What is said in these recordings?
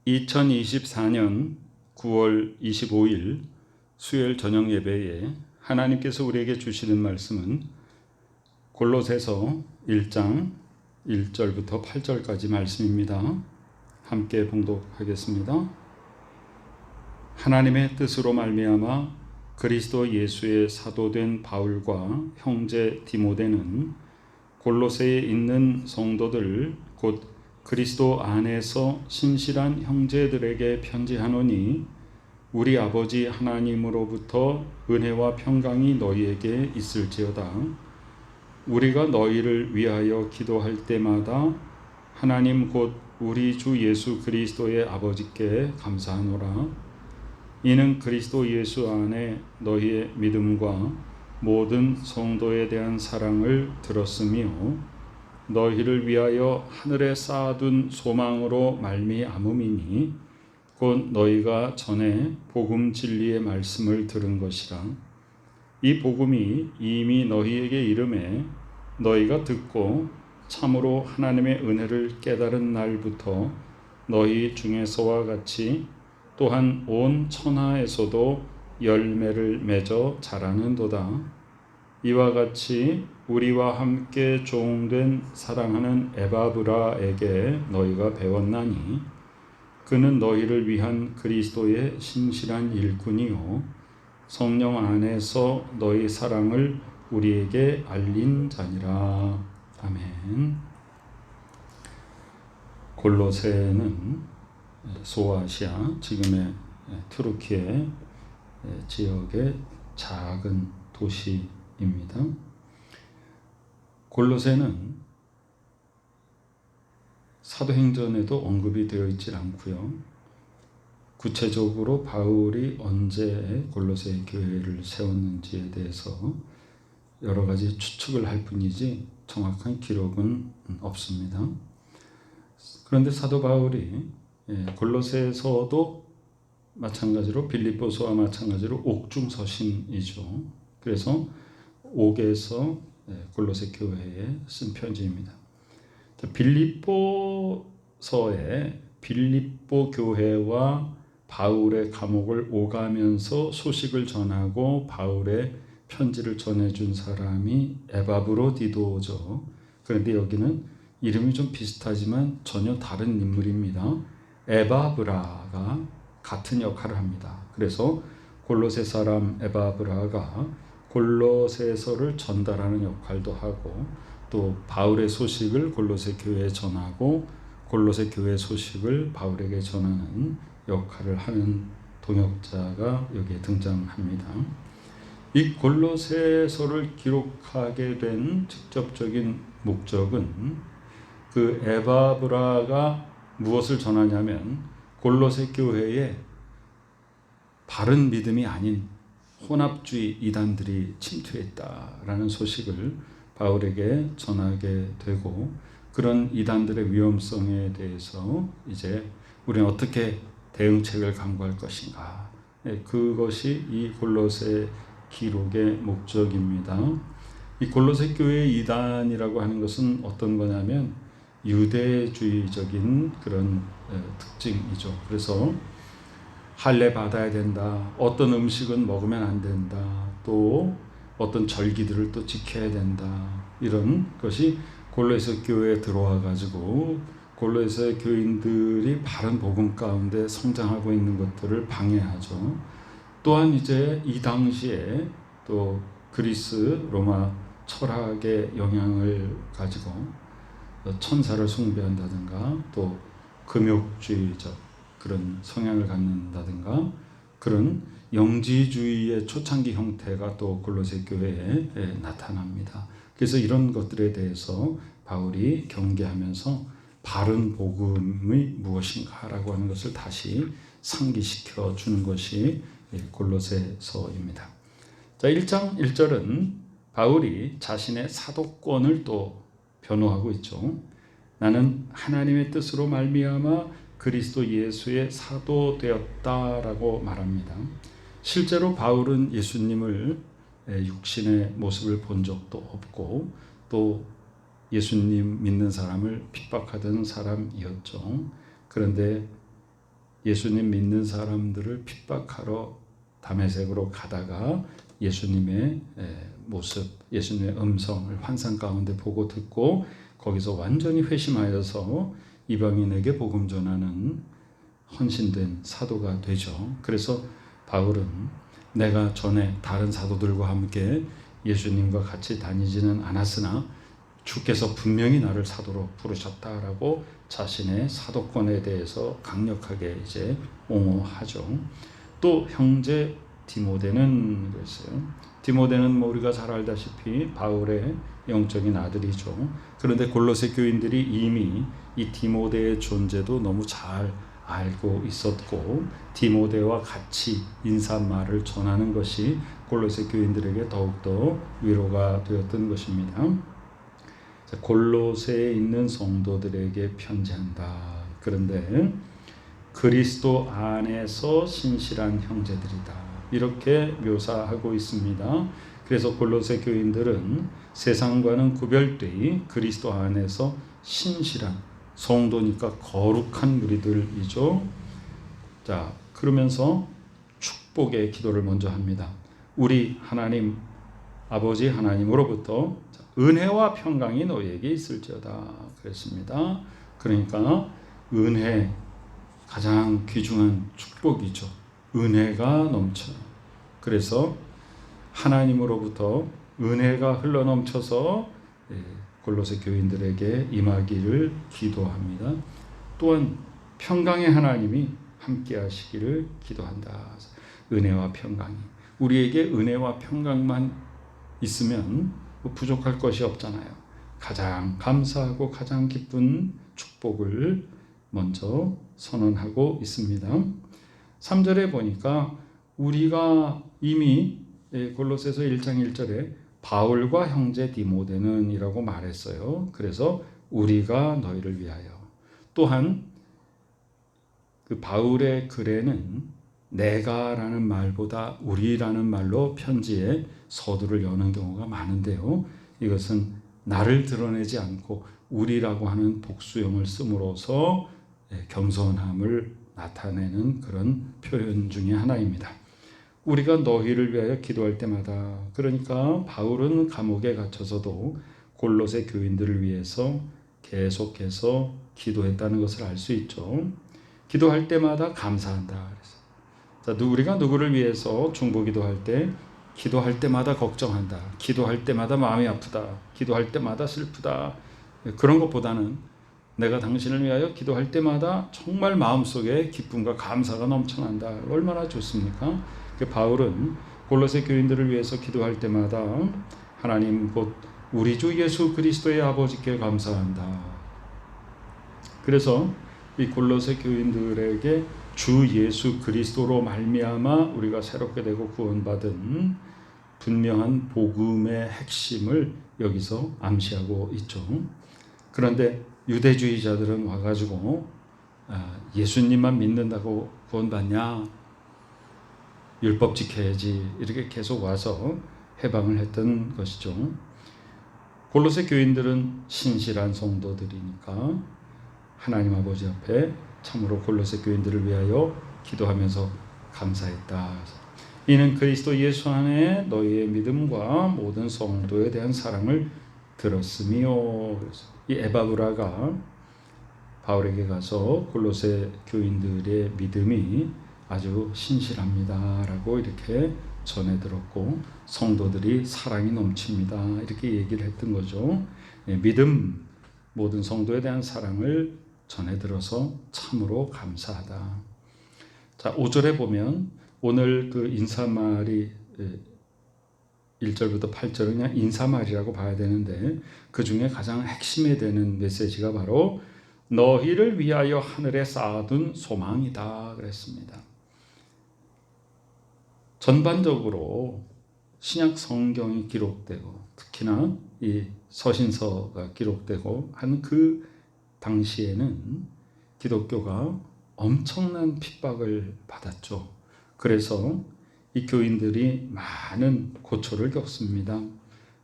2024년 9월 25일 수요일 저녁 예배에 하나님께서 우리에게 주시는 말씀은 골로새서 1장 1절부터 8절까지 말씀입니다. 함께 봉독하겠습니다. 하나님의 뜻으로 말미암아 그리스도 예수의 사도된 바울과 형제 디모데는 골로새에 있는 성도들 곧 그리스도 안에서 신실한 형제들에게 편지하노니 우리 아버지 하나님으로부터 은혜와 평강이 너희에게 있을지어다. 우리가 너희를 위하여 기도할 때마다 하나님 곧 우리 주 예수 그리스도의 아버지께 감사하노라. 이는 그리스도 예수 안에 너희의 믿음과 모든 성도에 대한 사랑을 들었으며 너희를 위하여 하늘에 쌓아둔 소망으로 말미암음이니 곧 너희가 전에 복음 진리의 말씀을 들은 것이라. 이 복음이 이미 너희에게 이름에 너희가 듣고 참으로 하나님의 은혜를 깨달은 날부터 너희 중에서와 같이 또한 온 천하에서도 열매를 맺어 자라는도다. 이와 같이 우리와 함께 종된 사랑하는 에바브라에게 너희가 배웠나니 그는 너희를 위한 그리스도의 신실한 일꾼이요 성령 안에서 너희 사랑을 우리에게 알린 자니라. 아멘. 골로새는 소아시아 지금의 투르키의 지역의 작은 도시입니다. 골로새는 사도행전에도 언급이 되어 있지 않고요. 구체적으로 바울이 언제 골로새 교회를 세웠는지에 대해서 여러 가지 추측을 할 뿐이지 정확한 기록은 없습니다. 그런데 사도 바울이 골로새에서도 마찬가지로 빌립보서와 마찬가지로 옥중서신이죠. 그래서 옥에서 골로새 교회에 쓴 편지입니다. 빌립보서에 빌립보 교회와 바울의 감옥을 오가면서 소식을 전하고 바울의 편지를 전해준 사람이 에바브로디도죠. 그런데 여기는 이름이 좀 비슷하지만 전혀 다른 인물입니다. 에바브라가 같은 역할을 합니다. 그래서 골로새 사람 에바브라가 골로새서를 전달하는 역할도 하고 또 바울의 소식을 골로새 교회에 전하고 골로새 교회 소식을 바울에게 전하는 역할을 하는 동역자가 여기에 등장합니다. 이 골로새서를 기록하게 된 직접적인 목적은 그 에바브라가 무엇을 전하냐면 골로새 교회에 바른 믿음이 아닌 혼합주의 이단들이 침투했다라는 소식을 바울에게 전하게 되고 그런 이단들의 위험성에 대해서 이제 우리는 어떻게 대응책을 강구할 것인가. 그것이 이 골로새 기록의 목적입니다. 이 골로새 교회의 이단이라고 하는 것은 어떤 거냐면 유대주의적인 그런 특징이죠. 그래서 할례 받아야 된다. 어떤 음식은 먹으면 안 된다. 또 어떤 절기들을 또 지켜야 된다. 이런 것이 골로새 교회에 들어와 가지고 골로새 교인들이 바른 복음 가운데 성장하고 있는 것들을 방해하죠. 또한 이제 이 당시에 또 그리스 로마 철학의 영향을 가지고 천사를 숭배한다든가 또 금욕주의적 그런 성향을 갖는다든가 그런 영지주의의 초창기 형태가 또 골로새 교회에 나타납니다. 그래서 이런 것들에 대해서 바울이 경계하면서 바른 복음이 무엇인가라고 하는 것을 다시 상기시켜 주는 것이 골로새서입니다. 자, 1장 1절은 바울이 자신의 사도권을 또 변호하고 있죠. 나는 하나님의 뜻으로 말미암아 그리스도 예수의 사도 되었다라고 말합니다. 실제로 바울은 예수님을 육신의 모습을 본 적도 없고 또 예수님 믿는 사람을 핍박하던 사람이었죠. 그런데 예수님 믿는 사람들을 핍박하러 다메섹으로 가다가 예수님의 모습, 예수님의 음성을 환상 가운데 보고 듣고 거기서 완전히 회심하여서 이방인에게 복음 전하는 헌신된 사도가 되죠. 그래서 바울은 내가 전에 다른 사도들과 함께 예수님과 같이 다니지는 않았으나 주께서 분명히 나를 사도로 부르셨다라고 자신의 사도권에 대해서 강력하게 이제 옹호하죠. 또 형제 디모데는 그랬어요. 디모데는 뭐 우리가 잘 알다시피 바울의 영적인 아들이죠. 그런데 골로새 교인들이 이미 이 디모데의 존재도 너무 잘 알고 있었고 디모데와 같이 인사말을 전하는 것이 골로새 교인들에게 더욱더 위로가 되었던 것입니다. 골로새에 있는 성도들에게 편지한다. 그런데 그리스도 안에서 신실한 형제들이다. 이렇게 묘사하고 있습니다. 그래서 골로새 교인들은 세상과는 구별되이 그리스도 안에서 신실한 성도니까 거룩한 무리들이죠. 자, 그러면서 축복의 기도를 먼저 합니다. 우리 하나님 아버지 하나님으로부터 은혜와 평강이 너희에게 있을지어다 그랬습니다. 그러니까 은혜 가장 귀중한 축복이죠. 은혜가 넘쳐요. 그래서 하나님으로부터 은혜가 흘러넘쳐서 골로새 교인들에게 임하기를 기도합니다. 또한 평강의 하나님이 함께 하시기를 기도한다. 은혜와 평강이 우리에게 은혜와 평강만 있으면 부족할 것이 없잖아요. 가장 감사하고 가장 기쁜 축복을 먼저 선언하고 있습니다. 3절에 보니까 우리가 이미 골로새서 1장 1절에 바울과 형제 디모데는 이라고 말했어요. 그래서 우리가 너희를 위하여. 또한 그 바울의 글에는 내가라는 말보다 우리라는 말로 편지에 서두를 여는 경우가 많은데요. 이것은 나를 드러내지 않고 우리라고 하는 복수형을 씀으로써 겸손함을 나타내는 그런 표현 중에 하나입니다. 우리가 너희를 위하여 기도할 때마다, 그러니까 바울은 감옥에 gat혀서도 골로새 교인들을 위해서 계속해서 기도했다는 것을 알 수 있죠. 기도할 때마다 감사한다. 자, 우리가 누구를 위해서 중보기도할 때 기도할 때마다 걱정한다. 기도할 때마다 마음이 아프다. 기도할 때마다 슬프다. 그런 것보다는 내가 당신을 위하여 기도할 때마다 정말 마음속에 기쁨과 감사가 넘쳐난다. 얼마나 좋습니까? 바울은 골로새 교인들을 위해서 기도할 때마다 하나님 곧 우리 주 예수 그리스도의 아버지께 감사한다. 그래서 이 골로새 교인들에게 주 예수 그리스도로 말미암아 우리가 새롭게 되고 구원받은 분명한 복음의 핵심을 여기서 암시하고 있죠. 그런데 유대주의자들은 와가지고 예수님만 믿는다고 구원받냐? 율법 지켜야지. 이렇게 계속 와서 해방을 했던 것이죠. 골로새 교인들은 신실한 성도들이니까 하나님 아버지 앞에 참으로 골로새 교인들을 위하여 기도하면서 감사했다. 이는 그리스도 예수 안에 너희의 믿음과 모든 성도에 대한 사랑을 들었으며. 이 에바브라가 바울에게 가서 골로새 교인들의 믿음이 아주 신실합니다 라고 이렇게 전해 들었고 성도들이 사랑이 넘칩니다 이렇게 얘기를 했던 거죠. 믿음, 모든 성도에 대한 사랑을 전해 들어서 참으로 감사하다. 자, 5절에 보면 오늘 그 인사말이 1절부터 8절은 그냥 인사말이라고 봐야 되는데 그 중에 가장 핵심이 되는 메시지가 바로 너희를 위하여 하늘에 쌓아둔 소망이다 그랬습니다. 전반적으로 신약 성경이 기록되고 특히나 이 서신서가 기록되고 한 그 당시에는 기독교가 엄청난 핍박을 받았죠. 그래서 이 교인들이 많은 고초를 겪습니다.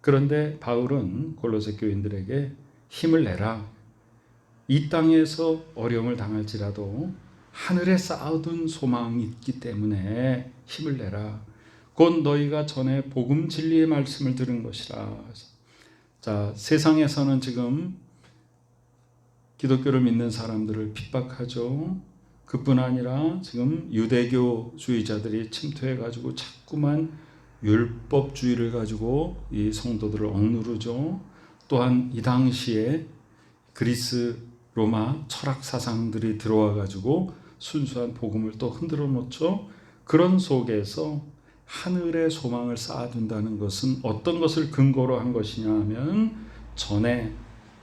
그런데 바울은 골로새 교인들에게 힘을 내라. 이 땅에서 어려움을 당할지라도 하늘에 쌓아둔 소망이 있기 때문에 힘을 내라. 곧 너희가 전에 복음 진리의 말씀을 들은 것이라. 자, 세상에서는 지금 기독교를 믿는 사람들을 핍박하죠. 그뿐 아니라 지금 유대교주의자들이 침투해가지고 자꾸만 율법주의를 가지고 이 성도들을 억누르죠. 또한 이 당시에 그리스 로마 철학 사상들이 들어와가지고 순수한 복음을 또 흔들어 놓죠. 그런 속에서 하늘의 소망을 쌓아둔다는 것은 어떤 것을 근거로 한 것이냐 하면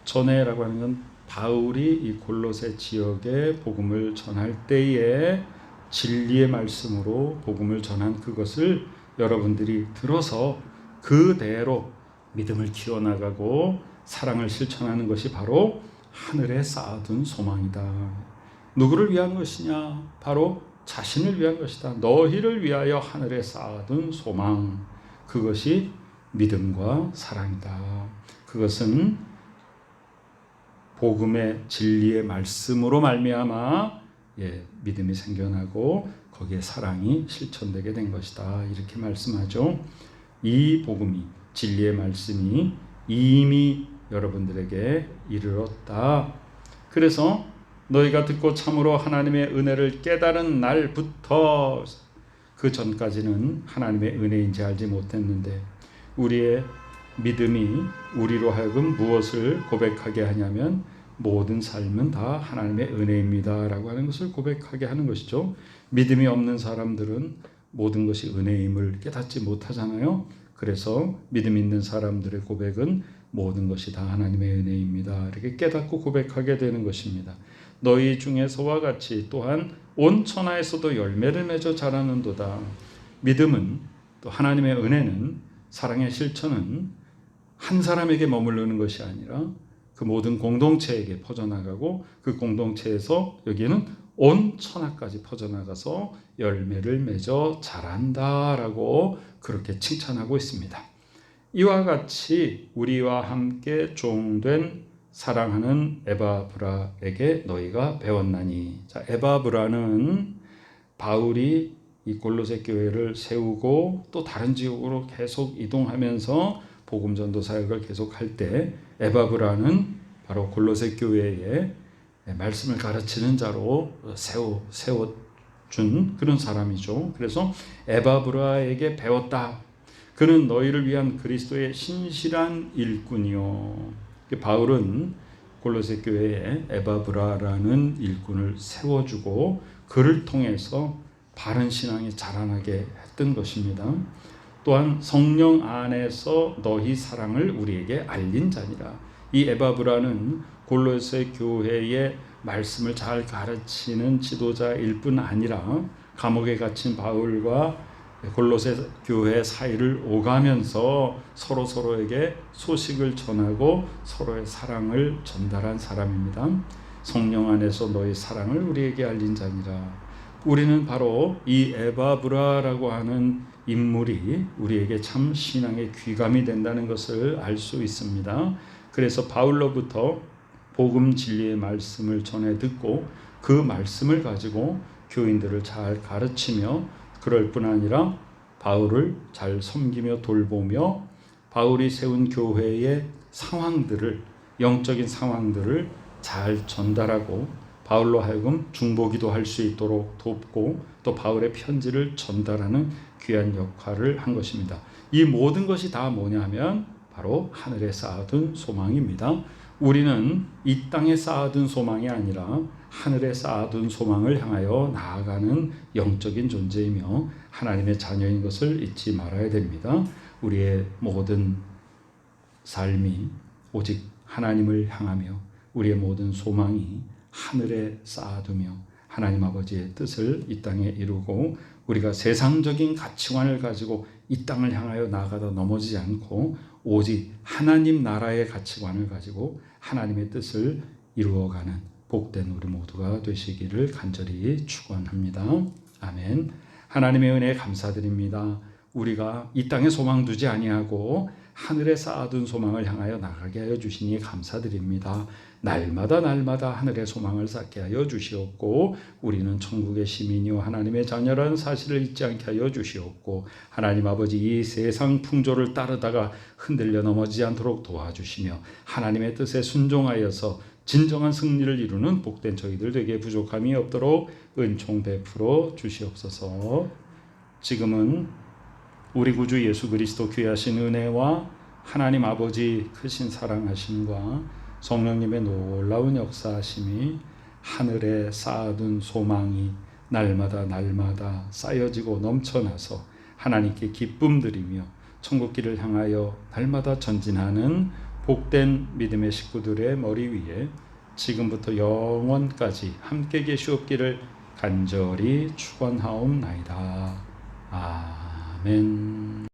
전에라고 하는 건 바울이 이 골로새 지역에 복음을 전할 때에 진리의 말씀으로 복음을 전한 그것을 여러분들이 들어서 그대로 믿음을 키워나가고 사랑을 실천하는 것이 바로 하늘에 쌓아둔 소망이다. 누구를 위한 것이냐? 바로 자신을 위한 것이다. 너희를 위하여 하늘에 쌓아둔 소망, 그것이 믿음과 사랑이다. 그것은 복음의 진리의 말씀으로 말미암아 믿음이 생겨나고 거기에 사랑이 실천되게 된 것이다. 이렇게 말씀하죠. 이 복음이, 진리의 말씀이 이미 여러분들에게 이르렀다. 그래서 너희가 듣고 참으로 하나님의 은혜를 깨달은 날부터, 그 전까지는 하나님의 은혜인지 알지 못했는데 우리의 믿음이 우리로 하여금 무엇을 고백하게 하냐면 모든 삶은 다 하나님의 은혜입니다 라고 하는 것을 고백하게 하는 것이죠. 믿음이 없는 사람들은 모든 것이 은혜임을 깨닫지 못하잖아요. 그래서 믿음 있는 사람들의 고백은 모든 것이 다 하나님의 은혜입니다 이렇게 깨닫고 고백하게 되는 것입니다. 너희 중에서와 같이 또한 온 천하에서도 열매를 맺어 자라는도다. 믿음은, 또 하나님의 은혜는, 사랑의 실천은 한 사람에게 머무르는 것이 아니라 그 모든 공동체에게 퍼져나가고 그 공동체에서 여기에는 온 천하까지 퍼져나가서 열매를 맺어 자란다라고 그렇게 칭찬하고 있습니다. 이와 같이 우리와 함께 종된 사랑하는 에바브라에게 너희가 배웠나니. 자, 에바브라는 바울이 이 골로새 교회를 세우고 또 다른 지역으로 계속 이동하면서 복음 전도 사역을 계속할 때 에바브라는 바로 골로새 교회에 말씀을 가르치는 자로 세워준 그런 사람이죠. 그래서 에바브라에게 배웠다. 그는 너희를 위한 그리스도의 신실한 일꾼이요. 바울은 골로새 교회에 에바브라라는 일꾼을 세워주고 그를 통해서 바른 신앙이 자라나게 했던 것입니다. 또한 성령 안에서 너희 사랑을 우리에게 알린 자니라. 이 에바브라는 골로새 교회의 말씀을 잘 가르치는 지도자일 뿐 아니라 감옥에 갇힌 바울과 골로새 교회 사이를 오가면서 서로에게 소식을 전하고 서로의 사랑을 전달한 사람입니다. 성령 안에서 너희 사랑을 우리에게 알린 자니라. 우리는 바로 이 에바브라라고 하는 인물이 우리에게 참 신앙의 귀감이 된다는 것을 알 수 있습니다. 그래서 바울로부터 복음 진리의 말씀을 전해 듣고 그 말씀을 가지고 교인들을 잘 가르치며 그럴 뿐 아니라 바울을 잘 섬기며 돌보며 바울이 세운 교회의 상황들을, 영적인 상황들을 잘 전달하고 바울로 하여금 중보기도 할 수 있도록 돕고 또 바울의 편지를 전달하는 귀한 역할을 한 것입니다. 이 모든 것이 다 뭐냐면 바로 하늘에 쌓아둔 소망입니다. 우리는 이 땅에 쌓아둔 소망이 아니라 하늘에 쌓아둔 소망을 향하여 나아가는 영적인 존재이며 하나님의 자녀인 것을 잊지 말아야 됩니다. 우리의 모든 삶이 오직 하나님을 향하며 우리의 모든 소망이 하늘에 쌓아두며 하나님 아버지의 뜻을 이 땅에 이루고 우리가 세상적인 가치관을 가지고 이 땅을 향하여 나아가다 넘어지지 않고 오직 하나님 나라의 가치관을 가지고 하나님의 뜻을 이루어가는 복된 우리 모두가 되시기를 간절히 축원합니다. 아멘. 하나님의 은혜에 감사드립니다. 우리가 이 땅에 소망 두지 아니하고 하늘에 쌓아둔 소망을 향하여 나가게 하여 주시니 감사드립니다. 날마다 날마다 하늘의 소망을 쌓게 하여 주시옵고 우리는 천국의 시민이요 하나님의 자녀라는 사실을 잊지 않게 하여 주시옵고 하나님 아버지 이 세상 풍조를 따르다가 흔들려 넘어지지 않도록 도와주시며 하나님의 뜻에 순종하여서 진정한 승리를 이루는 복된 저희들 되게 부족함이 없도록 은총 베풀어 주시옵소서. 지금은 우리 구주 예수 그리스도 귀하신 은혜와 하나님 아버지 크신 사랑하심과 성령님의 놀라운 역사하심이 하늘에 쌓아둔 소망이 날마다 날마다 쌓여지고 넘쳐나서 하나님께 기쁨 드리며 천국길을 향하여 날마다 전진하는 복된 믿음의 식구들의 머리 위에 지금부터 영원까지 함께 계시옵기를 간절히 축원하옵나이다. 아멘.